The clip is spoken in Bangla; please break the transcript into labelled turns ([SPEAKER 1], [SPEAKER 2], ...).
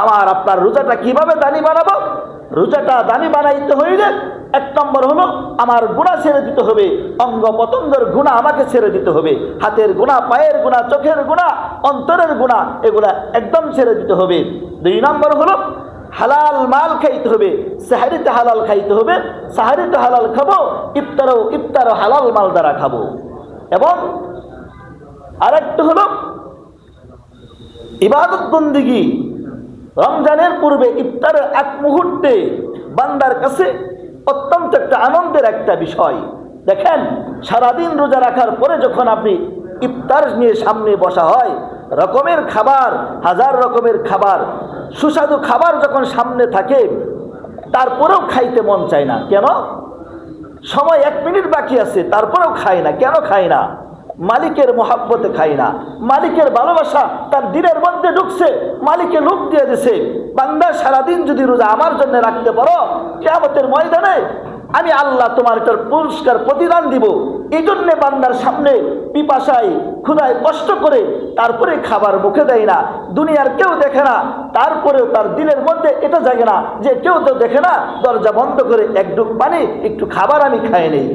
[SPEAKER 1] আমার আপনার রোজাটা কিভাবে দানি বানাবো? রোজাটা দানি বানাইতে হইলে এক নম্বর হলো আমার গুনাহ ছেড়ে দিতে হবে, অঙ্গ প্রত্যঙ্গের গুনাহ আমাকে ছেড়ে দিতে হবে, হাতের গুনাহ, পায়ের গুনাহ, চোখের গুনাহ, অন্তরের গুনাহ, এগুলা একদম ছেড়ে দিতে হবে। দুই নম্বর হলো হালাল মাল খাইতে হবে, সাহারিতে হালাল খাইতে হবে, সাহারিতে হালাল খাবো, ইফতারও হালাল মাল দ্বারা খাবো। এবং আরেকটা হলো ইবাদত বন্দিগি। রমজানের পূর্বে ইফতারের এক মুহূর্তে বান্দার কাছে অত্যন্ত একটা আনন্দের একটা বিষয়। দেখেন, সারাদিন রোজা রাখার পরে যখন আপনি ইফতার নিয়ে সামনে বসা হয়, রকমের খাবার, হাজার রকমের খাবার, সুস্বাদু খাবার যখন সামনে থাকে, তারপরেও খাইতে মন চায় না। কেন? সময় 1 মিনিট বাকি আছে, তারপরেও খায় না। কেন খায় না? মালিকের মহাব্বতে খায় না। মালিকের ভালোবাসা তার দিনের মধ্যে ঢুকছে, মালিকে লোক দিয়ে দিছে, বান্দা সারাদিন যদি রোজা আমার জন্য রাখতে পারো, কিয়ামতের ময়দানে আমি আল্লাহ তোমার এটার পুরস্কার প্রতিদান দিব। এই জন্যে বান্দার সামনে পিপাসায় ক্ষুধায় কষ্ট করে তারপরে খাবার মুখে দেয় না। দুনিয়ার কেউ দেখে না, তারপরেও তার দিলের মধ্যে এটা জাগে না যে কেউ তো দেখে না, দরজা বন্ধ করে এক ঢুক পানি, একটু খাবার আমি খাই নেই।